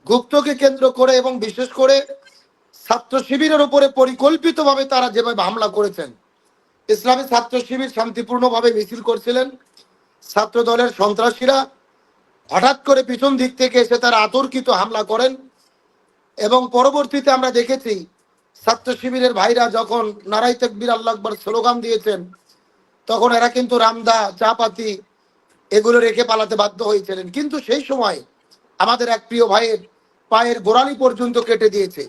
গুপ্তকে কেন্দ্র করে এবং বিশেষ করে ছাত্র শিবিরের উপরে পরিকল্পিতভাবে তারা যেভাবে হামলা করেছেন। ইসলামী ছাত্র শিবির শান্তিপূর্ণভাবে মিছিল করছিলেন, ছাত্র দলের সন্ত্রাসীরা হঠাৎ করে পিছন দিক থেকে এসে তারা আতর্কিত হামলা করেন এবং পরবর্তীতে আমরা দেখেছি ছাত্র শিবিরের ভাইরা যখন নারাই তাকবীর আল্লাহু আকবার স্লোগান দিয়েছেন, তখন এরা কিন্তু রামদা চাপাতি এগুলো রেখে পালাতে বাধ্য হয়েছিলেন। কিন্তু সেই সময় আমাদের এক প্রিয় ভাইয়ের পায়ের গোড়ালি পর্যন্ত কেটে দিয়েছে।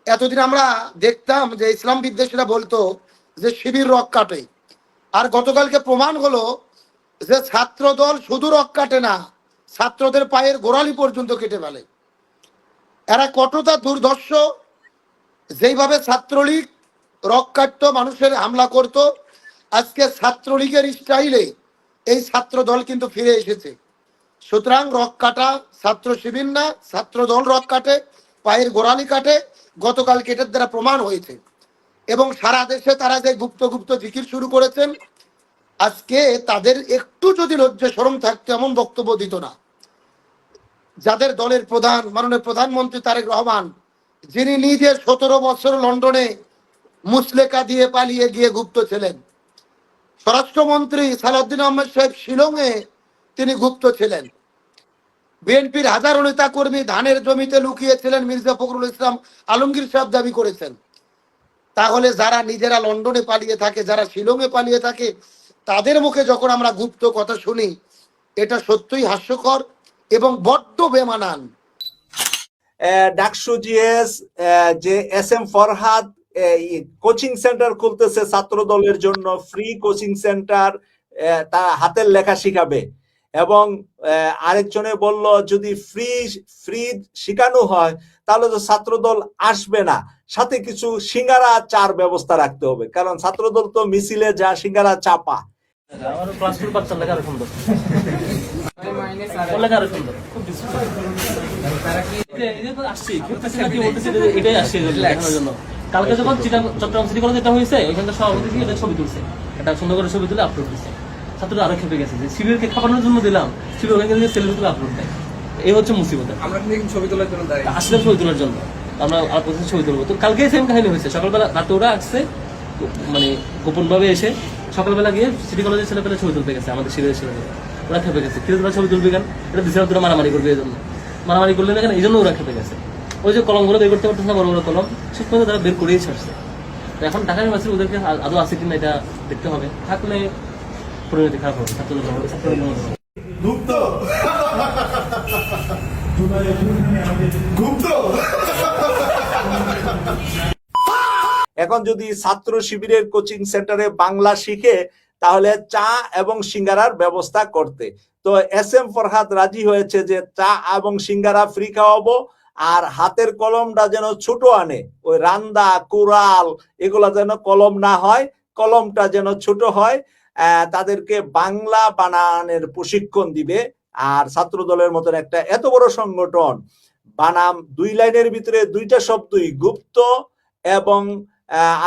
এতদিন আমরা দেখতাম যে ইসলাম বিদ্বেষীরা বলতো যে শিবির রক কাটে, আর গতকালকে প্রমাণ হলো যে ছাত্র দল শুধু রক কাটে না, ছাত্রদের পায়ের গোড়ালি পর্যন্ত কেটে ফেলে। এরা কতটা দুর্ধর্ষ, যেইভাবে ছাত্রলীগ রক কাটত, মানুষের হামলা করত, আজকে ছাত্রলীগের স্টাইলে এই ছাত্র দল কিন্তু ফিরে এসেছে। সুতরাং রক কাটা ছাত্র শিবির না, ছাত্র দল রক কাটে, পায়ের গোড়ালি কাটে, গতকালকে এটার দ্বারা প্রমাণ হয়েছে। এবং সারা দেশে তারা যে গুপ্ত গুপ্ত জিকির শুরু করেছেন, আজকে তাদের একটু যদি লজ্জা শরম থাকতো এমন বক্তব্য দিত না। যাদের দলের প্রধান মাননীয় প্রধানমন্ত্রী তারেক রহমান, যিনি নিজে 17 বছর লন্ডনে মুসলেকা দিয়ে পালিয়ে গিয়ে গুপ্ত ছিলেন, স্বরাষ্ট্রমন্ত্রী সালাউদ্দিন আহমেদ সাহেব শিলংয়ে তিনি গুপ্ত ছিলেন, বিএনপির হাজারো নেতা কর্মী ধানের জমিতে লুকিয়েছিলেন, মির্জা ফখরুল ইসলাম আলমগীর সাহেব দাবি করেছেন। তাহলে যারা নিজেরা লন্ডনে পালিয়ে থাকে, যারা শিলংয়ে পালিয়ে থাকে, তাদের মুখে যখন আমরা গুপ্ত কথা শুনি, এটা সত্যই হাস্যকর এবং বড্ড বেমানান। ডাকসু জিএস যে S M Farhad coaching centre খুলতেছে ছাত্র দলের জন্য, ফ্রি কোচিং সেন্টার, তা হাতের লেখা শিখাবে। এবং আরেকজনে বলল যদি ফ্রি শিখানো হয় তাহলে তো ছাত্র দল আসবে না, সাথে কিছু সিঙ্গারা চার ব্যবস্থা রাখতে হবে, কারণ ছাত্র দল তো মিছিলে যা সিঙ্গারা চাপা। আমার ক্লাস 2 বাচ্চার লেখা আরো সুন্দর, লেখা আরো সুন্দর, খুব আসছি এটাই আসছে দেখানোর জন্য। কালকে যখন চট্টগ্রাম সিটি কলেজে এটা হয়েছে, ওইখানকার সভাপতি এটা ছবি তুলছে, এটা সুন্দর করে ছবি তুলে আপলোড দিচ্ছে। ছাত্ররা আরো খেপে গেছে যে শিবিরকে খাবানোর জন্য দিলাম, শিবির ওখানে সেলফি তুলে আপলোড দেয়। এই হচ্ছে মুসিবত। আমরা ছবি তোলার জন্য আসলে ছবি তোলার জন্য আমরা আর প্রথমে ছবি তুলবো। তো কালকে সেম কাহিনী হয়েছে, সকালবেলা রাতে ওরা আসছে, মানে গোপন ভাবে এসে সকালবেলা গিয়ে সিটি কলেজের ছেলেপেলে ছবি তুলতে গেছে, আমাদের শিবিরের ছেলেপেলে। ওরা খেপে গেছে, কিন্তু তোরা ছবি তুলবি কেন, এটা দিশে তোরা মারামারি করবে, এই জন্য মারামারি করলে না কেন, এই জন্য ওরা খেপে গেছে। ওই যে কলমগুলো বের করতে পারতেছে না, বড় বড় কলম, শেষ পর্যন্ত তারা বের করেই ছাড়ছে। তো এখন ঢাকা ইউনিভার্সিটি ওদেরকে আদৌ আছে কিনা এটা দেখতে হবে, থাকলে পরিণতি খারাপ হবে ছাত্রদের। গুপ্ত গুপ্ত এখন যদি ছাত্র শিবিরের কোচিং সেন্টারে বাংলা শিখে তাহলে চা এবং সিঙ্গারার ব্যবস্থা করতে। তো এস এম ফরহাদ রাজি হয়েছে যে চা এবং সিঙ্গারা ফ্রি খাওয়াবো, আর হাতের কলমটা যেন ছোট আনে, ওই রান্দা কুড়াল এগুলা যেন কলম না হয়, কলমটা যেন ছোট হয়। তাদেরকে বাংলা বানানের প্রশিক্ষণ দিবে। আর ছাত্র দলের মতন একটা এত বড় সংগঠন, বানাম 2 লাইনের ভিতরে 2টা শব্দই গুপ্ত এবং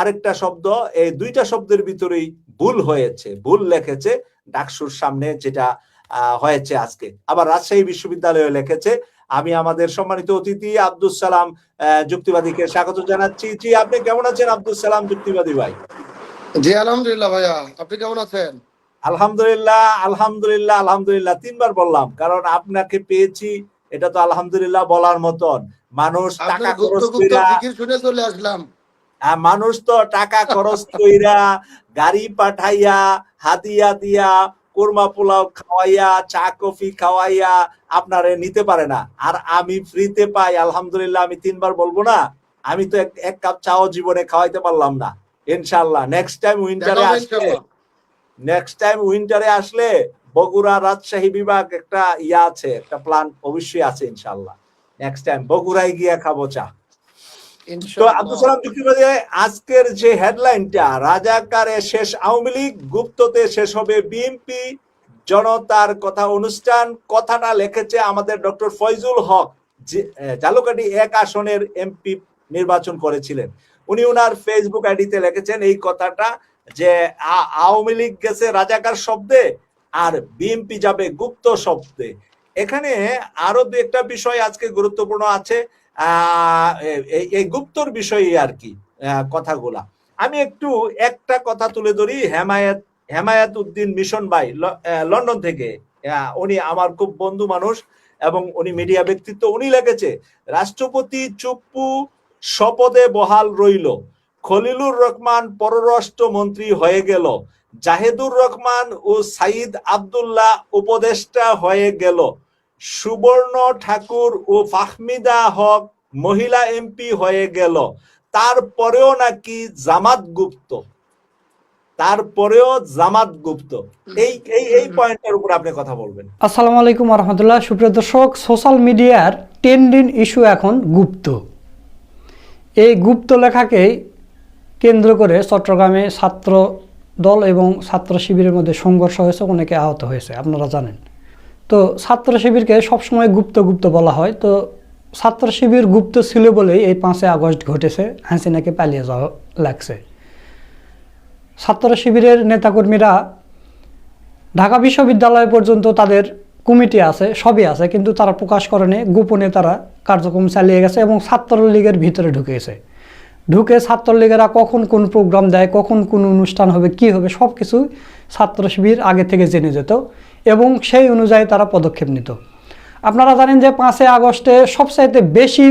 আরেকটা শব্দ, এই 2টা শব্দের ভিতরেই ভুল হয়েছে, ভুল লিখেছে ডাকসুর সামনে, যেটা হয়েছে আজকে। আবার রাজশাহী বিশ্ববিদ্যালয়ে লিখেছে। আমি আমাদের সম্মানিত অতিথি আব্দুল সালাম যুক্তিবাদীকে স্বাগত জানাচ্ছি। জি, আপনি কেমন আছেন আব্দুল সালাম যুক্তিবাদী ভাই? জি আলহামদুলিল্লাহ ভাইয়া, আপনি কেমন আছেন? আলহামদুলিল্লাহ আলহামদুলিল্লাহ আলহামদুলিল্লাহ 3বার বললাম, কারণ আপনাকে পেয়েছি, এটা তো আলহামদুলিল্লাহ বলার মতন। মানুষ টাকা খরচ কইরা শুনে চলে আসলাম। মানুষ তো টাকা খরচ কইরা গাড়ি পাঠাইয়া হাদিয়া দিয়া কোরমা পোলাও খাওয়াইয়া চা কফি খাওয়াইয়া আপনারে নিতে পারে না, আর আমি ফ্রিতে পাই আলহামদুলিল্লাহ। আমি 3বার বলবো না, আমি তো এক কাপ চাও জীবনে খাওয়াইতে পারলাম না। ইনশাআল্লাহ নেক্সট টাইম উইন্টারে আসলে বগুড়া রাজশাহী বিভাগ একটা আছে, একটা প্ল্যান অবশ্যই আছে ইনশাআল্লাহ। নেক্সট টাইম বগুড়ায় গিয়া খাবো চা। তো আব্দুল সালাম যুক্তিবাদী, আজকের যে হেডলাইনটা, রাজাকারে শেষ আওয়ামী লীগ, গুপ্ততে শেষ হবে বিএনপি, জনতার কথা অনুষ্ঠান, কথাটা লিখেছে আমাদের ডক্টর ফয়জুল হক, ঝালকাঠি 1 আসনের এমপি নির্বাচন করেছিলেন। উনি ওনার ফেসবুক আইডিতে লিখেছেন এই কথাটা, যে আওয়ামী লীগ গেছে রাজাকার শব্দে আর বিএনপি যাবে গুপ্ত শব্দে। এখানে আরো দু একটা বিষয় আজকে গুরুত্বপূর্ণ আছে, এই গুপ্তর বিষয়ে আর কি কথাগুলা। আমি একটু একটা কথা তুলে ধরি। হেমায়েত উদ্দিন মিশন ভাই লন্ডন থেকে, উনি আমার খুব বন্ধু মানুষ এবং উনি মিডিয়া ব্যক্তিত্ব। উনি লিখেছে, রাষ্ট্রপতি চুপ্পু শপথে বহাল রইল, খলিলুর রহমান পররাষ্ট্র মন্ত্রী হয়ে গেল, জাহেদুর রহমান ও সাইদ আব্দুল্লাহ উপদেষ্টা হয়ে গেল, সুবর্ণ ঠাকুর ও ফাহমিদা হক মহিলা এমপি হয়ে গেল, তারপরেও নাকি জামাত গুপ্ত, এই এই এই পয়েন্টের উপর আপনি কথা বলবেন। আসসালামু আলাইকুম রহমতুল্লাহ। সুপ্রিয় দর্শক, সোশ্যাল মিডিয়ার ট্রেন্ডিং ইস্যু এখন গুপ্ত। এই গুপ্ত লেখাকেই কেন্দ্র করে চট্টগ্রামে ছাত্র দল এবং ছাত্র শিবিরের মধ্যে সংঘর্ষ হয়েছে, অনেকে আহত হয়েছে, আপনারা জানেন। তো ছাত্র শিবিরকে সবসময় গুপ্ত গুপ্ত বলা হয়। তো ছাত্র শিবির গুপ্ত ছিল বলেই এই 5ই আগস্ট ঘটেছে, হাসিনাকে পালিয়ে যাওয়া লাগছে। ছাত্র শিবিরের নেতাকর্মীরা ঢাকা বিশ্ববিদ্যালয় পর্যন্ত তাদের কমিটি আছে, সবই আছে, কিন্তু তারা প্রকাশ করেনি, গোপনে তারা কার্যক্রম চালিয়ে গেছে এবং ছাত্রলীগের ভিতরে ঢুকে ছাত্রলীগেরা কখন কোন প্রোগ্রাম দেয়, কখন কোন অনুষ্ঠান হবে, কি হবে, সব কিছু ছাত্র শিবির আগে থেকে জেনে যেত এবং সেই অনুযায়ী তারা পদক্ষেপ নিত। আপনারা জানেন যে 5ই আগস্টে সবচাইতে বেশি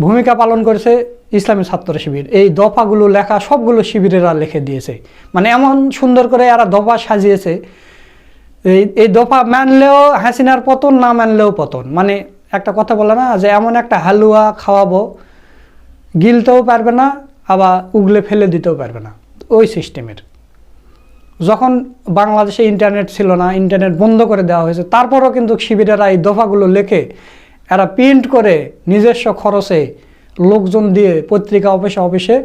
ভূমিকা পালন করেছে ইসলামী ছাত্র শিবির। এই দফাগুলো লেখা সবগুলো শিবিরেরা লিখে দিয়েছে, মানে এমন সুন্দর করে এরা দফা সাজিয়েছে। এই দফা মানলেও হাসিনার পতন, না মানলেও পতন। মানে একটা কথা বলে না যে এমন একটা হালুয়া খাওয়াবো, গিলতেও পারবে না আবার উগলে ফেলে দিতেও পারবে না, ওই সিস্টেমের। যখন বাংলাদেশে ইন্টারনেট ছিল না, ইন্টারনেট বন্ধ করে দেওয়া হয়েছে, তারপরও কিন্তু শিবিরেরা এই দফাগুলো লেখে এরা প্রিন্ট করে নিজস্ব খরচে লোকজন দিয়ে পত্রিকা অফিসে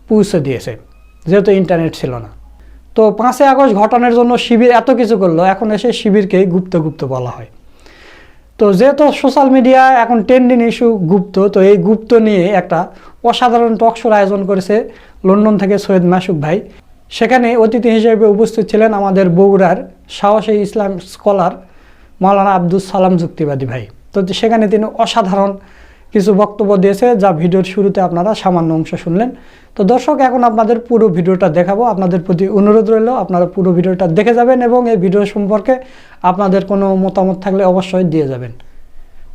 পৌঁছে দিয়েছে, যেহেতু ইন্টারনেট ছিল না। তো 5ই আগস্ট ঘটানোর জন্য শিবির এত কিছু করলো, এখন এসে শিবিরকে গুপ্ত গুপ্ত বলা হয়। তো যেহেতু সোশ্যাল মিডিয়া এখন ট্রেন্ডিং ইস্যু গুপ্ত, তো এই গুপ্ত নিয়ে একটা অসাধারণ টকশোর আয়োজন করেছে লন্ডন থেকে সৈয়দ মাসুক ভাই। সেখানে অতিথি হিসেবে উপস্থিত ছিলেন আমাদের বগুড়ার সাহসী ইসলাম স্কলার মাওলানা আব্দুল সালাম যুক্তিবাদী ভাই। তো সেখানে তিনি অসাধারণ কিছু বক্তব্য দিয়েছে, যা ভিডিওর শুরুতে আপনারা সামান্য অংশ শুনলেন। তো দর্শক, এখন আপনাদের পুরো ভিডিওটা দেখাবো। আপনাদের প্রতি অনুরোধ রইল আপনারা পুরো ভিডিওটা দেখে যাবেন এবং এই ভিডিও সম্পর্কে আপনাদের কোনো মতামত থাকলে অবশ্যই দিয়ে যাবেন।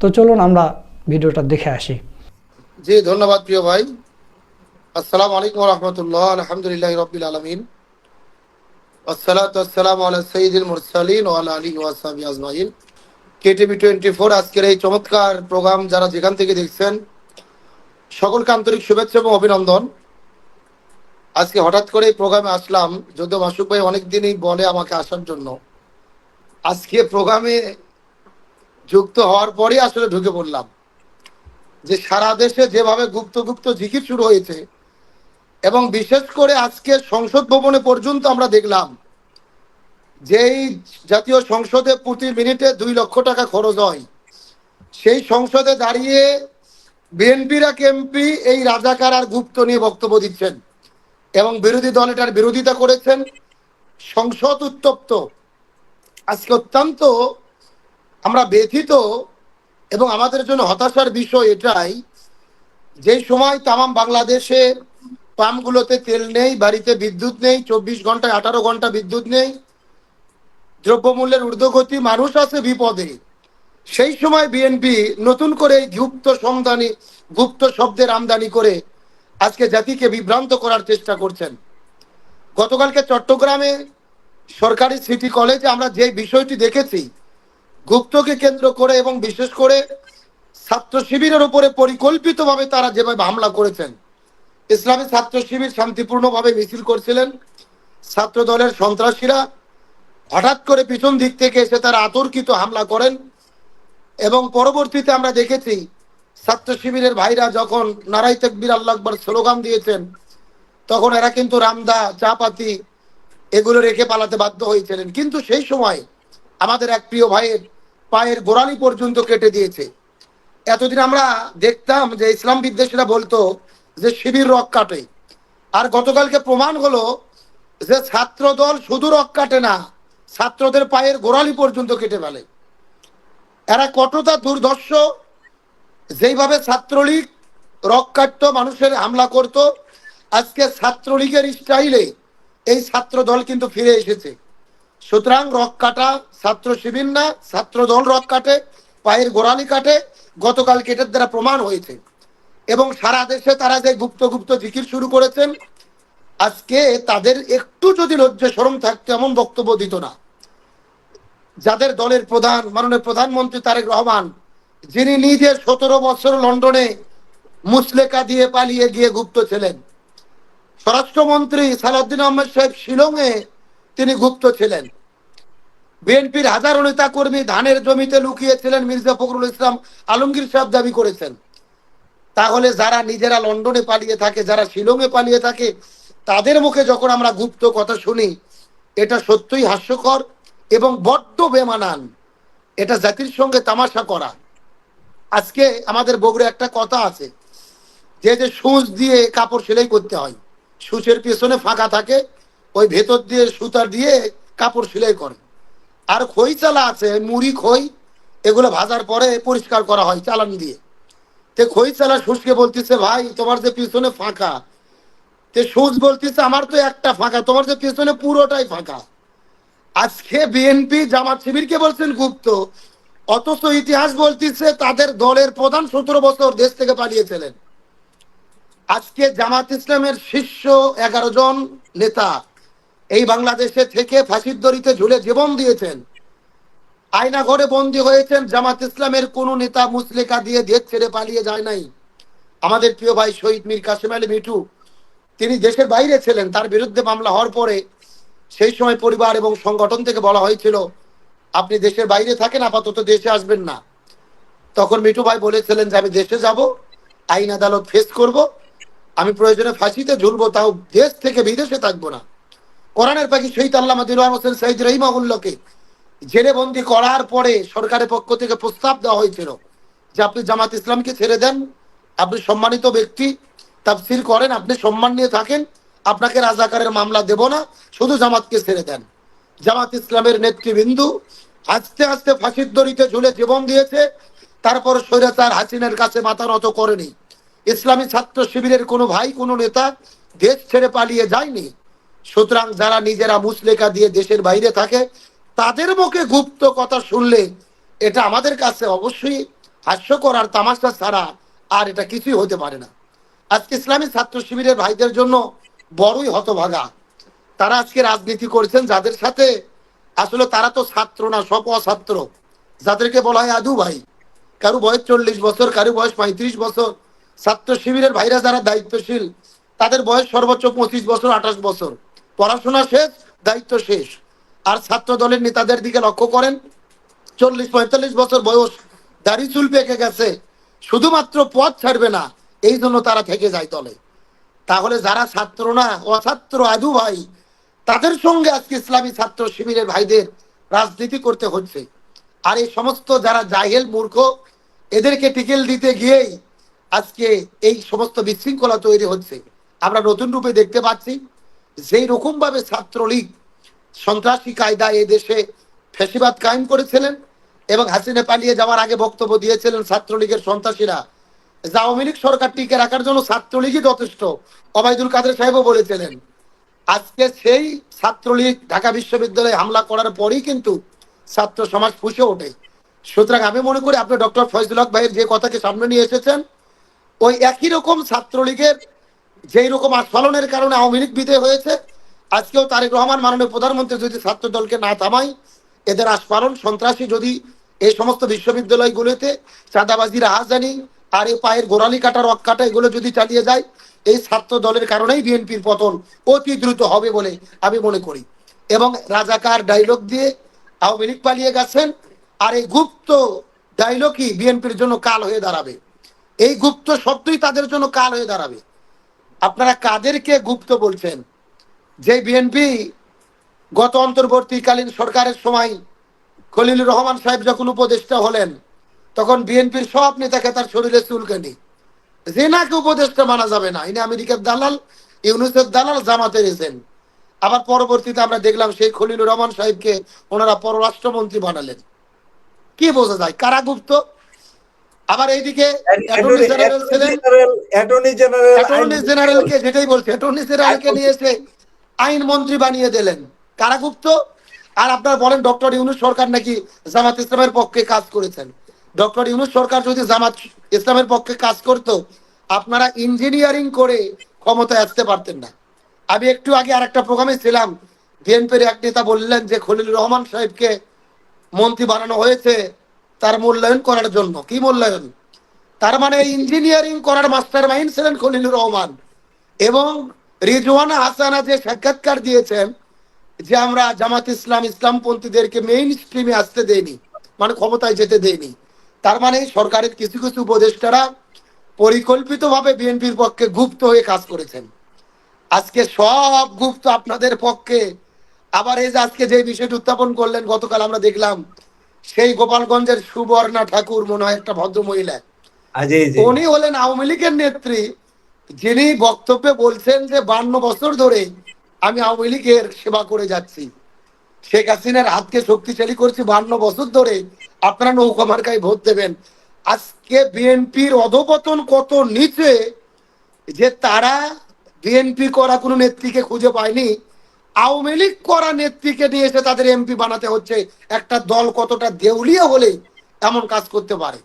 তো চলুন আমরা ভিডিওটা দেখে আসি। জি ধন্যবাদ প্রিয় ভাই। আসসালামু আলাইকুম রহমতুল্লাহ। আলহামদুলিল্লাহ রাব্বিল আলামিন, আসসালাতু ওয়াসসালামু আলা সাইয়্যিদিল মুরসালিন ওয়া আলা আলিহি ওয়া সাহবিহি আজমাইন। কেটিভি 24 আজকের এই চমৎকার প্রোগ্রাম যারা যেখান থেকে দেখছেন, সকলকে আন্তরিক শুভেচ্ছা এবং অভিনন্দন। আজকে হঠাৎ করে এই প্রোগ্রামে আসলাম, যদিও মাসুক ভাই অনেকদিনই বলে আমাকে আসার জন্য। আজকে প্রোগ্রামে যুক্ত হওয়ার পরই আসলে ঢুকে পড়লাম যে সারা দেশে যেভাবে গুপ্ত গুপ্ত জিকির শুরু হয়েছে এবং বিশেষ করে আজকে সংসদ ভবনে পর্যন্ত আমরা দেখলাম যেই জাতীয় সংসদে প্রতি মিনিটে 2 লক্ষ টাকা খরচ হয়, সেই সংসদে দাঁড়িয়ে বিএনপির এক এমপি এই রাজাকার আর গুপ্ত নিয়ে বক্তব্য দিচ্ছেন এবং বিরোধী দল এটার বিরোধিতা করেছেন। সংসদ উত্তপ্ত। আজকে অত্যন্ত আমরা ব্যথিত এবং আমাদের জন্য হতাশার বিষয় এটাই, যেই সময় তামাম বাংলাদেশে পাম্পগুলোতে তেল নেই, বাড়িতে বিদ্যুৎ নেই, 24 ঘন্টায় 18 ঘন্টা বিদ্যুৎ নেই, দ্রব্যমূল্যের ঊর্ধ্বগতি, মানুষ আছে বিপদে, সেই সময় বিএনপি নতুন করে গুপ্ত শব্দের আমদানি করে আজকে জাতিকে বিভ্রান্ত করার চেষ্টা করছেন। গতকালকে চট্টগ্রামে সরকারি সিটি কলেজে আমরা যে বিষয়টি দেখেছি, গুপ্তকে কেন্দ্র করে এবং বিশেষ করে ছাত্র শিবিরের উপরে পরিকল্পিতভাবে তারা যেভাবে হামলা করেছেন। ইসলামী ছাত্র শিবির শান্তিপূর্ণভাবে মিছিল করছিলেন, ছাত্র দলের সন্ত্রাসীরা হঠাৎ করে পিছন দিক থেকে এসে তারা আতর্কিত হামলা করেন এবং পরবর্তীতে আমরা দেখেছি ছাত্র শিবিরের ভাইরা যখন নারাই তাকবীর আল্লাহু আকবার স্লোগান দিয়েছেন, তখন এরা কিন্তু রামদা, চাপাতি এগুলো রেখে পালাতে বাধ্য হয়েছিলেন। কিন্তু সেই সময় আমাদের এক প্রিয় ভাইয়ের পায়ের গোড়ালি পর্যন্ত কেটে দিয়েছে। এতদিন আমরা দেখতাম যে ইসলাম বিদ্বেষীরা বলতো যে শিবির রক কাটে, আর গতকালকে প্রমাণ হলো যে ছাত্র দল শুধু রক কাটে না, ছাত্রদের পায়ের গোড়ালি পর্যন্ত কেটে ফেলে। এরা কতটা দুর্ধর্ষ, যেইভাবে ছাত্রলীগ রক কাটত, মানুষের হামলা করত, আজকে ছাত্রলীগের স্টাইলে এই ছাত্র দল কিন্তু ফিরে এসেছে। সুতরাং রক কাটা ছাত্র শিবির না, ছাত্র দল রক কাটে, পায়ের গোড়ালি কাটে, গতকাল কেটের দ্বারা প্রমাণ হয়েছে। এবং সারা দেশে তারা যে গুপ্ত গুপ্ত জিকির শুরু করেছেন, আজকে তাদের একটু যদি লজ্জা শরম থাকতো এমন বক্তব্য দিত না। যাদের দলের প্রধান মাননীয় প্রধানমন্ত্রী তারেক রহমান, যিনি নিজে 17 বছর লন্ডনে মুসলেকা দিয়ে পালিয়ে গিয়ে গুপ্ত ছিলেন, স্বরাষ্ট্রমন্ত্রী সালাউদ্দিন আহমেদ সাহেব শিলংয়ে তিনি গুপ্ত ছিলেন, বিএনপির হাজারো নেতা কর্মী ধানের জমিতে লুকিয়েছিলেন, মির্জা ফখরুল ইসলাম আলমগীর সাহেব দাবি করেছেন। তাহলে যারা নিজেরা লন্ডনে পালিয়ে থাকে, যারা শিলংয়ে পালিয়ে থাকে, তাদের মুখে যখন আমরা গুপ্ত কথা শুনি, এটা সত্যই হাস্যকর এবং বড্ড বেমানান। এটা জাতির সঙ্গে তামাশা করা। আজকে আমাদের বগুড়ে একটা কথা আছে, যে যে সূচ দিয়ে কাপড় সেলাই করতে হয়, সূচের পেছনে ফাঁকা থাকে, ওই ভেতর দিয়ে সুতার দিয়ে কাপড় সেলাই করে। আর খই চালা আছে, মুড়ি খই, এগুলো ভাজার পরে পরিষ্কার করা হয় চালানি দিয়ে। তে খই চালা সূচকে বলতেছে, ভাই তোমার যে পিছনে ফাঁকা, তে সূচ বলতেছে আমার তো একটা ফাঁকা, তোমার যে পিছনে পুরোটাই ফাঁকা। আজকে বিএনপি জামাত শিবিরকে বলছেন গুপ্ত, অথচ ইতিহাস বলতেছে তাদের দলের প্রধান 17 বছর দেশ থেকে পালিয়েছিলেন। আজকে জামাত ইসলামের শীর্ষ 11 জন নেতা এই বাংলাদেশে থেকে ফাঁসির দড়িতে ঝুলে জীবন দিয়েছেন, আয়না ঘরে বন্দী হয়েছেন। জামাত ইসলামের কোন নেতা মুসলেকা দিয়ে দেশ ছেড়ে পালিয়ে যায় নাই। আমাদের প্রিয় ভাই শহীদ মীর কাসেম আলী মিঠু, তিনি দেশের বাইরে ছিলেন, তার বিরুদ্ধে মামলা হওয়ার পরে সেই সময় পরিবার এবং সংগঠন থেকে বলা হয়েছিল আপনি দেশের বাইরে থাকেন, আপাতত দেশে আসবেন না। তখন মিঠু ভাই বলেছিলেন যে আমি দেশে যাব, আইন আদালত ফেস করব, আমি প্রয়োজনে ফাঁসিতে ঝুলবো, তাও দেশ থেকে বিদেশে থাকবো না। কোরআনের পাখি শহীদ আল্লামা দিলওয়ার হোসেন সাইদ রহিমাহুল্লাহকে জেলে বন্দি করার পরে সরকারের পক্ষ থেকে প্রস্তাব দেওয়া হয়েছিল যে আপনি জামাত ইসলামকে ছেড়ে দেন, আপনি সম্মানিত ব্যক্তি, তাফসীর করেন, আপনি সম্মান নিয়ে থাকেন, আপনাকে রাজাকারের মামলা দেব না, শুধু জামাতকে ছেড়ে দেন। জামাত ইসলামের নেতৃবৃন্দু আস্তে আস্তে ফাঁসির দড়িতে ঝুলে জীবন দিয়েছে, তারপর স্বৈরাচার হাসিনার কাছে মাথা নত করেনি। ইসলামী ছাত্র শিবিরের কোনো ভাই, কোনো নেতা দেশ ছেড়ে পালিয়ে যায়নি। সুতরাং যারা নিজেরা মুসলেকা দিয়ে দেশের বাইরে থাকে, তাদের মুখে গুপ্ত কথা শুনলে এটা আমাদের কাছে অবশ্যই হাস্যকর আর তামাশা ছাড়া আর এটা কিছুই হতে পারে না। আজকে ইসলামী ছাত্র শিবিরের ভাইদের জন্য বড়ই হতভাগা। তারা আজকে রাজনীতি করছেন যাদের সাথে, আসলে তারা তো ছাত্র না, সব অছাত্র, যাদেরকে বলা হয় আদু ভাই। কারো বয়স 40 বছর, কারো বয়স 35 বছর। ছাত্র শিবিরের ভাইরা যারা দায়িত্বশীল, তাদের বয়স সর্বোচ্চ 25 বছর, 28 বছর, পড়াশোনা শেষ, দায়িত্ব শেষ। আর ছাত্র দলের নেতাদের দিকে লক্ষ্য করেন, 40-45 বছর বয়স, দাড়ি চুল পেকে গেছে, শুধুমাত্র পথ ছাড়বে না এই জন্য তারা থেকে যায় দলে। তাহলে যারা ছাত্র না, অছাত্র আদু ভাই, তাদের সঙ্গে আজকে ইসলামী ছাত্র শিবিরের ভাইদের রাজনীতি করতে হচ্ছে। আর এই সমস্ত যারা জাহেল মূর্খ, এদেরকে টিকেল দিতে গিয়েই আজকে এই সমস্ত বিশৃঙ্খলা তৈরি হচ্ছে। আমরা নতুন রূপে দেখতে পাচ্ছি, যেই রকম ভাবে ছাত্রলীগ সন্ত্রাসী কায়দায় এই দেশে ফ্যাসিবাদ কায়েম করেছিলেন এবং হাসিনা পালিয়ে যাওয়ার আগে বক্তব্য দিয়েছিলেন ছাত্রলীগের সন্ত্রাসীরা যে আওয়ামী লীগ সরকার টিকে রাখার জন্য ছাত্রলীগই যথেষ্ট, ওবায়দুল কাদের সাহেবও বলেছিলেন। আজকে সেই ছাত্রলীগ ঢাকা বিশ্ববিদ্যালয়ে হামলা করার পরেই কিন্তু ছাত্র সমাজ ফুঁসে ওঠে। সুতরাং আমি মনে করি আপনি ডক্টর ফয়জুল হক ভাইয়ের যে কথাকে সামনে নিয়ে এসেছেন, ওই একই রকম ছাত্রলীগের যেই রকম আস্ফালনের কারণে আওয়ামী লীগ বিদায় হয়েছে, আজকেও তারেক রহমান মাননীয় প্রধানমন্ত্রী যদি ছাত্র দলকে না থামায়, এদের আস্ফালন সন্ত্রাসী যদি এই সমস্ত বিশ্ববিদ্যালয়গুলোতে চাঁদাবাজি, রাহাজানি আর এই পায়ের গোড়ালি কাটা, রক কাটা এগুলো যদি চালিয়ে যায়, এই ছাত্র দলের কারণেই বিএনপির পতন অতি দ্রুত হবে বলে আমি মনে করি। এবং রাজাকার ডায়লগ দিয়ে আওয়ামী লীগ পালিয়ে গেছেন, আর এই গুপ্ত ডায়লগই বিএনপির জন্য কাল হয়ে দাঁড়াবে। এই গুপ্ত শব্দই তাদের জন্য কাল হয়ে দাঁড়াবে। আপনারা কাদেরকে গুপ্ত বলছেন? যে বিএনপি গত অন্তর্বর্তীকালীন সরকারের সময় খলিলুর রহমান সাহেব যখন উপদেষ্টা হলেন, তখন বিএনপির সব নেতাকে তার শরীরে চুলকানি, যে নাকি উপদেষ্টা মানা যাবে না, ইনি আমেরিকার দালাল, ইউনুসের দালাল, জামাতের এজেন্ট। আবার পরবর্তীতে আমরা দেখলাম সেই খলিলুর রহমান সাহেবকে ওনারা পররাষ্ট্রমন্ত্রী বানালেন। কি বোঝা যায় কারা গুপ্ত? আবার এইদিকে অ্যাটর্নি জেনারেল ছিলেন, অ্যাটর্নি জেনারেল অ্যাটর্নি জেনারেলকে, যেটাই বলছে, অ্যাটর্নি জেনারেলকে নিয়ে এসে আইন মন্ত্রী বানিয়ে দিলেন। কারা গুপ্ত? আর আপনারা বলেন ডক্টর ইউনূস সরকার নাকি জামাত ইসলামের পক্ষে কাজ করেছেন। ডক্টর ইউনূস সরকার যদি জামাত ইসলামের পক্ষে কাজ করত, আপনারা ইঞ্জিনিয়ারিং করে ক্ষমতায় আসতে পারতেন না। আমি একটু আগে আরেকটা প্রোগ্রামে ছিলাম, বিএনপির এক নেতা বললেন যে খলিলুর রহমান সাহেবকে মন্ত্রী বানানো হয়েছে তার মূল্যায়ন করার জন্য। কি মূল্যায়ন? তার মানে ইঞ্জিনিয়ারিং করার মাস্টার মাইন্ড ছিলেন খলিলুর রহমান। এবং রিজওয়ানা হাসানা যে সাক্ষাৎকার দিয়েছেন যে আমরা জামাত ইসলাম ইসলামপন্থীদেরকে মেইন স্ট্রিমে আসতে দেয়নি, মানে ক্ষমতায় যেতে দেয়নি, তার মানে সরকারের কিছু কিছু উপদেষ্টারা পরিকল্পিতভাবে বিএনপির পক্ষে গুপ্ত হয়ে কাজ করেছেন। আজকে সব গুপ্ত আপনাদের পক্ষে। আবার এই যে আজকে যে বিষয়টি উত্থাপন করলেন, গতকাল আমরা দেখলাম সেই গোপালগঞ্জের সুবর্ণা ঠাকুর, মনে হয় একটা ভদ্র মহিলা, উনি হলেন আওয়ামী লীগের নেত্রী, যিনি বক্তব্যে বলছেন যে 52 বছর ধরে আমি আওয়ামী লীগের সেবা করে যাচ্ছি, শেখ হাসিনার হাতকে শক্তিশালী করছি 52 বছর ধরে, আপনারা নৌকা মার্কায় ভোট দেবেন। আজকে বিএনপির অধপতন কত নিচে যে তারা বিএনপি করা কোনো নেত্রীকে খুঁজে পায়নি, আওয়ামী লীগ করা নেত্রীকে নিয়ে এসে তাদের এমপি বানাতে হচ্ছে। একটা দল কতটা দেউলিয়া হলে এমন কাজ করতে পারে?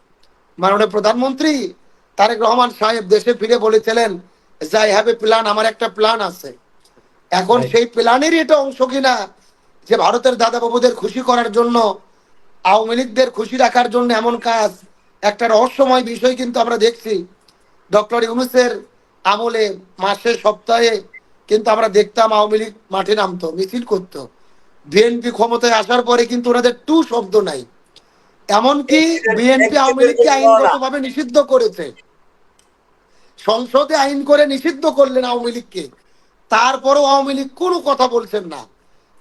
মাননীয় প্রধানমন্ত্রী তারেক রহমান সাহেব দেশে ফিরে বলেছিলেন যে আই হ্যাভ এ প্ল্যান, আমার একটা প্ল্যান আছে। এখন সেই প্ল্যানেরই এটা অংশ কিনা যে ভারতের দাদা বাবুদের খুশি করার জন্য, আওয়ামী লীগদের খুশি রাখার জন্য এমন কাজ? একটা রহস্যময় বিষয় কিন্তু আমরা দেখছি। ডক্টর ইউনূসের আমলে মাসে সপ্তাহে কিন্তু আমরা দেখতাম আওয়ামী লীগ মাঠে নামতো, মিছিল করতো। বিএনপি ক্ষমতায় আসার পরে কিন্তু ওনাদের টু শব্দ নাই। এমনকি বিএনপি আওয়ামী লীগকে আইনগতভাবে নিষিদ্ধ করেছে, সংসদে আইন করে নিষিদ্ধ করলেন আওয়ামী লীগকে, তারপরেও আওয়ামী লীগ কোনো কথা বলছেন না।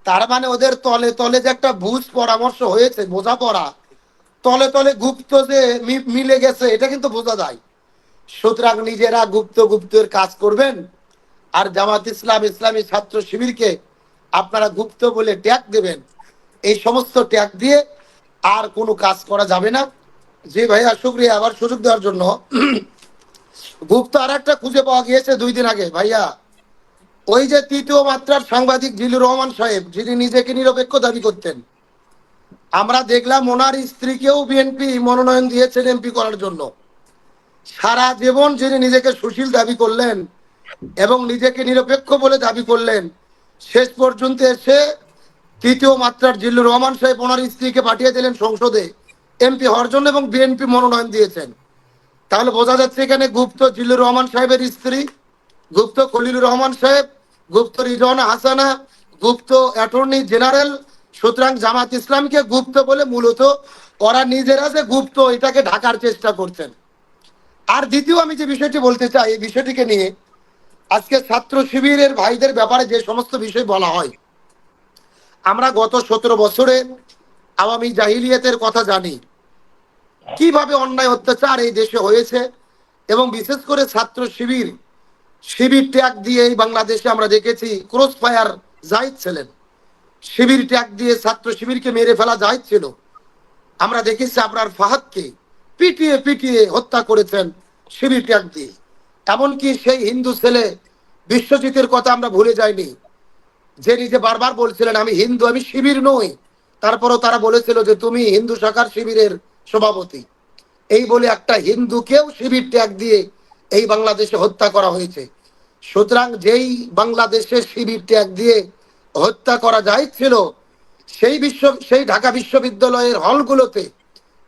তার মানে ওদের তলে তলে যে একটা বুঝ পরামর্শ হয়েছে, বোঝাপড়া, তলে তলে গুপ্ত যে মিলে গেছে, এটা কিন্তু বোঝা যায়। সুতরাং নিজেরা গুপ্ত গুপ্তের কাজ করবেন, আর জামাত ইসলাম, ইসলামী ছাত্র শিবিরকে আপনারা গুপ্ত বলে ট্যাগ দেবেন। এই সমস্ত ট্যাগ দিয়ে আর কোনো কাজ করা যাবে না। জি ভাইয়া, শুক্রিয়া আবার সুযোগ দেওয়ার জন্য। গুপ্ত আর একটা খুঁজে পাওয়া গিয়েছে 2 দিন আগে ভাইয়া, ওই যে তৃতীয় মাত্রার সাংবাদিক জিলুর রহমান সাহেব, যিনি নিজেকে নিরপেক্ষ দাবি করতেন, আমরা দেখলাম ওনার স্ত্রীকেও বিএনপি মনোনয়ন দিয়েছেন এমপি করার জন্য। সারা জীবন যিনি নিজেকে সুশীল দাবি করলেন এবং নিজেকে নিরপেক্ষ বলে দাবি করলেন, শেষ পর্যন্ত এসে তৃতীয় মাত্রার জিল্লুর রহমান সাহেব ওনার স্ত্রীকে পাঠিয়ে দিলেন সংসদে এমপি হওয়ার জন্য এবং বিএনপি মনোনয়ন দিয়েছেন। তাহলে বোঝা যাচ্ছে এখানে গুপ্ত জিল্লুর রহমান সাহেবের স্ত্রী, গুপ্ত খলিলুর রহমান সাহেব, গুপ্ত রিজওয়ানা হাসানা, গুপ্ত অ্যাটর্নি জেনারেল। সুতরাং জামাত ইসলামকে গুপ্ত বলে মূলত ওরা নিজেরা যে গুপ্ত, এটাকে ঢাকার চেষ্টা করছেন। আর দ্বিতীয় আমি যে বিষয়টি বলতে চাই, এই বিষয়টিকে নিয়ে আজকে ছাত্র শিবিরের ভাইদের ব্যাপারে যে সমস্ত বিষয় বলা হয়, আমরা গত 17 বছরে আওয়ামী জাহিলিয়াতের কথা জানি, কিভাবে অন্যায় অত্যাচার এই দেশে হয়েছে। এবং বিশেষ করে ছাত্র শিবির, শিবির ট্যাগ দিয়ে এই বাংলাদেশে আমরা দেখেছি ক্রস ফায়ার জাহিদ ছিলেন, শিবির ট্যাগ দিয়ে ছাত্র শিবিরকে মেরে ফেলা জাহিদ ছিল। আমরা দেখেছি আপনার ফাহাদকে পিটিয়ে পিটিয়ে হত্যা করেছেন শিবির ট্যাগ দিয়ে। এমনকি সেই হিন্দু ছেলে বিশ্বজিতের কথা আমরা ভুলে যাইনি, যে নিজে বারবার বলছিলেন আমি হিন্দু, আমি শিবির নই। তারপরও তারা বলেছিল যে তুমি হিন্দু শাখার শিবিরের সভাপতি। এই বলে একটা হিন্দুকেও শিবির ট্যাগ দিয়ে এই বাংলাদেশে হত্যা করা হয়েছে। সুতরাং যেই বাংলাদেশে শিবির ট্যাগ দিয়ে হত্যা করা যাচ্ছিল, সেই ঢাকা বিশ্ববিদ্যালয়ের হলগুলোতে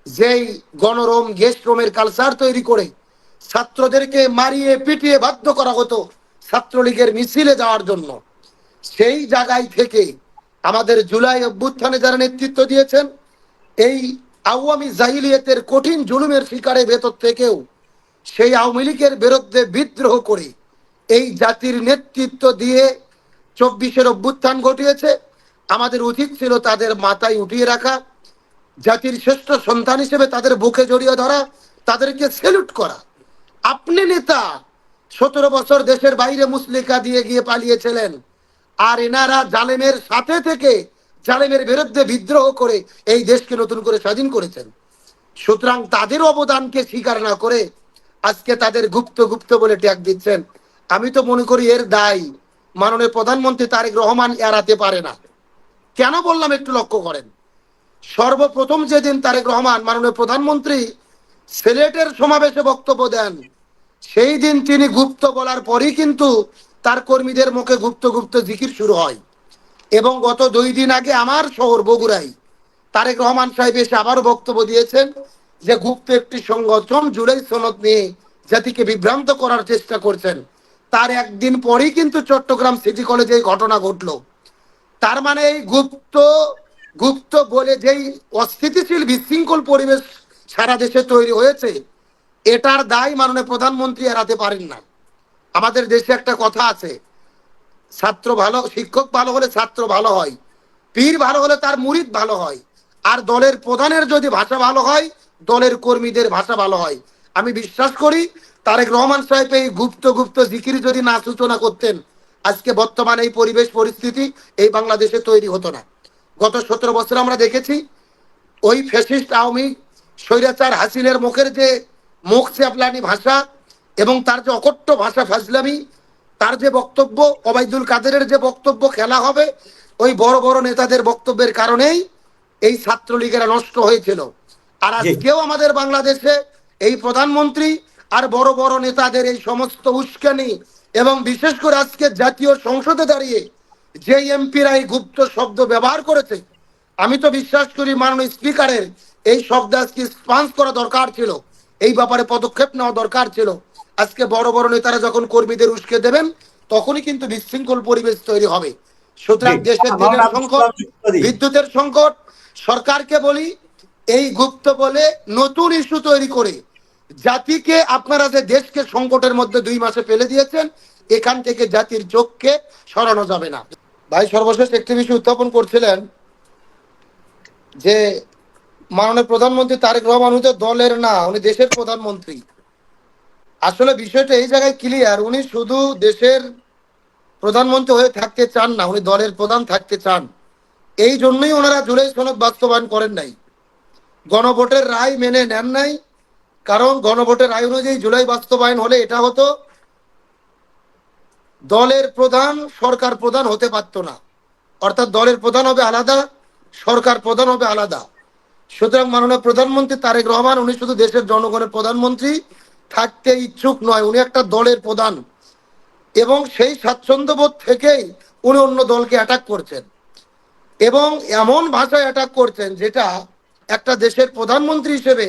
যেই গণরোম গেস্ট রোমের কালচার তৈরি করে ছাত্রদেরকে মারিয়ে পিটিয়ে বাধ্য করা হতো ছাত্রলীগের মিছিলে যাওয়ার জন্য, সেই জায়গায় থেকে আমাদের জুলাই অভ্যুত্থানে যারা নেতৃত্ব দিয়েছেন, এই আওয়ামী জাহিলিয়াতের কঠিন জুলুমের শিকারে ভেতর থেকেও সেই আওয়ামী লীগের বিরুদ্ধে বিদ্রোহ করে এই জাতির নেতৃত্ব দিয়ে 24-এর অভ্যুত্থান ঘটিয়েছে। আমাদের উচিত ছিল তাদের মাথায় উঠিয়ে রাখা, জাতির শ্রেষ্ঠ সন্তান হিসেবে তাদের বুকে জড়িয়ে ধরা, তাদেরকে সেলুট করা। আপনি নেতা 17 বছর দেশের বাইরে মুসলিকা দিয়ে গিয়ে পালিয়েছিলেন, আর এনারা জালেমের সাথে থেকে জালেমের বিরুদ্ধে বিদ্রোহ করে এই দেশকে নতুন করে স্বাধীন করেছেন। সুতরাং তাদের অবদানকে স্বীকার না করে আজকে তাদের গুপ্ত গুপ্ত বলে ট্যাগ দিচ্ছেন। আমি তো মনে করি এর দায় মাননীয় প্রধানমন্ত্রী তারেক রহমান এড়াতে পারে না। কেন বললাম একটু লক্ষ্য করেন। সর্বপ্রথম যেদিন তারেক রহমান মাননীয় প্রধানমন্ত্রী সিলেটের সমাবেশে বক্তব্য দেন, সেই দিন তিনি গুপ্ত বলার পরই কিন্তু তার কর্মীদের মুখে গুপ্ত গুপ্ত জিকির শুরু হয়। এবং গত 2 দিন আগে আমার শহর বগুড়ায় তারেক রহমান সাহেব এসে আবারও বক্তব্য দিয়েছেন যে গুপ্ত একটি সংগঠন জুলাই সনদ নিয়ে জাতিকে বিভ্রান্ত করার চেষ্টা করছেন। তার একদিন পরেই কিন্তু চট্টগ্রাম সিটি কলেজে এই ঘটনা ঘটলো। তার মানে এই গুপ্ত গুপ্ত বলে যেই অস্থিতিশীল বিশৃঙ্খল পরিবেশ সারা দেশে তৈরি হয়েছে, এটার দায় মাননীয় প্রধানমন্ত্রী এড়াতে পারেন না। আমাদের দেশে একটা কথা আছে, ছাত্র ভালো, শিক্ষক ভালো হলে ছাত্র ভালো হয়, পীর ভালো হলে তার মুরিদ ভালো হয়, আর দলের প্রধানের যদি ভাষা ভালো হয় দলের কর্মীদের ভাষা ভালো হয়। আমি বিশ্বাস করি তারেক রহমান সাহেব এই গুপ্ত গুপ্ত জিকির যদি না সূচনা করতেন, আজকে বর্তমানে এই পরিবেশ পরিস্থিতি এই বাংলাদেশে তৈরি হতো না। গত 17 বছর আমরা দেখেছি ওই ফ্যাসিস্ট আওয়ামী স্বৈরাচার হাসিনের মুখের যে মুখ চ্যাপলানি ভাষা এবং তার যে অকট্য ভাষা ফাজলামি, তার যে বক্তব্য, ওবায়দুল কাদেরের যে বক্তব্য খেলা হবে, ওই বড় বড় নেতাদের বক্তব্যের কারণেই এই ছাত্রলীগেরা নষ্ট হয়েছিল। আর আজকেও আমাদের বাংলাদেশে এই প্রধানমন্ত্রী আর বড় বড় নেতাদের এই সমস্ত উস্কানি এবং বিশেষ করে আজকে জাতীয় সংসদে দাঁড়িয়ে যে এমপিরা এই গুপ্ত শব্দ ব্যবহার করেছে, আমি তো বিশ্বাস করি মাননীয় স্পিকারের এই শব্দ আজকে স্পন্স করা দরকার ছিল, এই ব্যাপারে পদক্ষেপ নেওয়া দরকার ছিল। আজকে বড় বড় নেতারা যখন কর্মীদের উস্কে দেবেন তখনই কিন্তু বিশৃঙ্খল পরিবেশ তৈরি হবে। সুতরাং দেশের তেলের সংকট, বিদ্যুতের সংকট, সরকারকে বলি এই গুপ্ত বলে নতুন ইস্যু তৈরি করে জাতিকে, আপনারা যে দেশকে সংকটের মধ্যে 2 মাসে ফেলে দিয়েছেন, এখান থেকে জাতির চোখকে সরানো যাবে না। ভাই সর্বশেষ একটি বিষয় উত্থাপন করছিলেন যে মাননীয় প্রধানমন্ত্রী তারেক রহমান হয়তো দলের না, উনি দেশের প্রধানমন্ত্রী। আসলে বিষয়টা এই জায়গায় ক্লিয়ার, উনি শুধু দেশের প্রধানমন্ত্রী হয়ে থাকতে চান না, উনি দলের প্রধান থাকতে চান। এই জন্যই ওনারা জুলাই সনদ বাস্তবায়ন করেন নাই, গণভোটের রায় মেনে নেন নাই। কারণ গণভোটের রায় অনুযায়ী জুলাই বাস্তবায়ন হলে এটা হতো দলের প্রধান সরকার প্রধান হতে পারতো না, অর্থাৎ দলের প্রধান হবে আলাদা, সরকার প্রধান হবে আলাদা। সুতরাং মাননীয় প্রধানমন্ত্রী তারেক রহমান উনি শুধু দেশের জনগণের প্রধানমন্ত্রী থাকতে ইচ্ছুক নয়, উনি একটা দলের প্রধান। এবং সেই স্বাচ্ছন্দ্যবোধ থেকেই উনি অন্য দলকে অ্যাটাক করছেন এবং এমন ভাষায় অ্যাটাক করছেন যেটা একটা দেশের প্রধানমন্ত্রী হিসেবে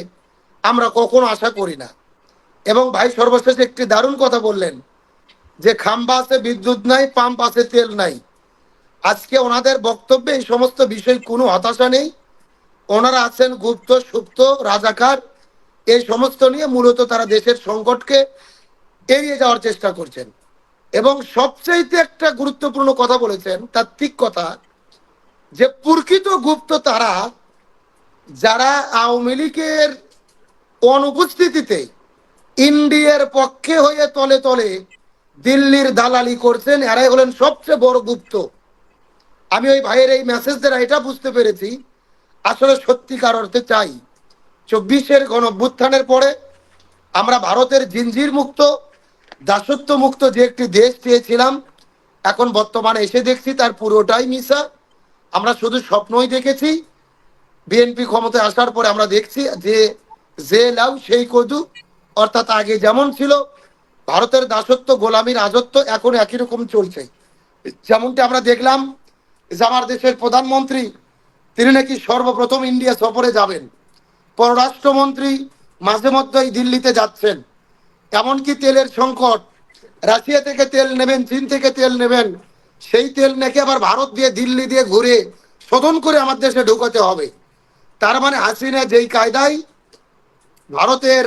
আমরা কখনো আশা করি না। এবং ভাই সর্বশেষ একটি দারুণ কথা বললেন যে খাম্বা আছে বিদ্যুৎ নাই, পাম্প আছে তেল নাই। আজকে ওনাদের বক্তব্যে এই সমস্ত বিষয় কোনো হতাশা নেই। ওনারা আছেন গুপ্ত সুপ্ত রাজাকার, এই সমস্ত নিয়ে মূলত তারা দেশের সংকটকে এড়িয়ে যাওয়ার চেষ্টা করছেন। এবং সবচাইতে একটা গুরুত্বপূর্ণ কথা বলেছেন, তাত্ত্বিক কথা, যে প্রকৃত গুপ্ত তারা যারা আওয়ামী লীগের অনুপস্থিতিতে ইন্ডিয়ার পক্ষে হয়ে তলে তলে দিল্লির দালালি করছেন, এরাই হলেন সবচেয়ে বড় গুপ্ত। আমি ওই ভাইয়ের এই মেসেজ দ্বারা এটা বুঝতে পেরেছি আসলে সত্যিকার অর্থে চাই 24-এর গণঅভ্যুত্থানের পরে আমরা ভারতের জিনজির মুক্ত, দাসত্ব মুক্ত যে একটি দেশ চেয়েছিলাম, এখন বর্তমানে এসে দেখছি তার পুরোটাই মিশা। আমরা শুধু স্বপ্নই দেখেছি। বিএনপি ক্ষমতায় আসার পরে আমরা দেখছি যে লাউ সেই কদু, অর্থাৎ আগে যেমন ছিল ভারতের দাসত্ব গোলামীর রাজত্ব এখন একই রকম চলছে। যেমনটি আমরা দেখলাম যে আমার দেশের প্রধানমন্ত্রী তিনি নাকি সর্বপ্রথম ইন্ডিয়া সফরে যাবেন, পররাষ্ট্রমন্ত্রী মাঝে মধ্যেই দিল্লিতে যাচ্ছেন। এমনকি তেলের সংকট, রাশিয়া থেকে তেল নেবেন, চীন থেকে তেল নেবেন, সেই তেল নাকি আবার ভারত দিয়ে দিল্লি দিয়ে ঘুরে শোধন করে আমার দেশে ঢুকাতে হবে। তার মানে হাসিনা যেই কায়দায় ভারতের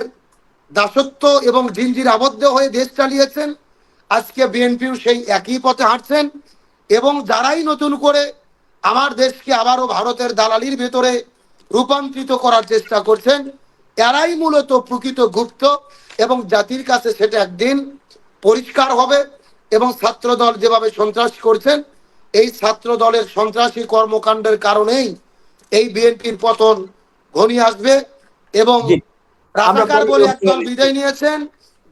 দাসত্ব এবং জিনজির আবদ্ধ হয়ে দেশ চালিয়েছেন, আজকে বিএনপিও সেই একই পথে হাঁটছেন। এবং যারাই নতুন করে আমার দেশকে আবারও ভারতের দালালির ভেতরে রূপান্তরিত করার চেষ্টা করছেন, এরাই মূলত প্রকৃত গুপ্ত। এবং জাতির কাছে সেটা একদিন পরিষ্কার হবে। এবং ছাত্রদল যেভাবে সন্ত্রাস করছেন এই ছাত্র দলের সন্ত্রাসী কর্মকাণ্ডের কারণেই এই বিএনপির পতন ঘনিয়ে আসবে। এবং জি, আমরা রাজাকার পরে বলে বলতে একদল পারি। বিদায় নিয়েছেন,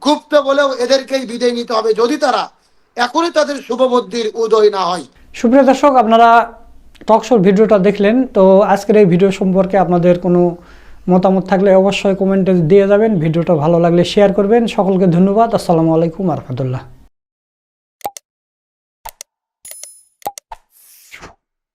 গুপ্ত বলেও এদেরকেই বিদায় নিতে হবে যদি তারা এখনই তাদের শুভবুদ্ধির উদয় না হয়। সুপ্রিয় দর্শক, আপনারা টকশোর ভিডিওটা দেখলেন। তো আজকের এই ভিডিও সম্পর্কে আপনাদের কোনো মতামত থাকলে অবশ্যই কমেন্টে দিয়ে যাবেন। ভিডিওটা ভালো লাগলে শেয়ার করবেন। সকলকে ধন্যবাদ। আসসালামু আলাইকুম ওয়া রাহমাতুল্লাহ।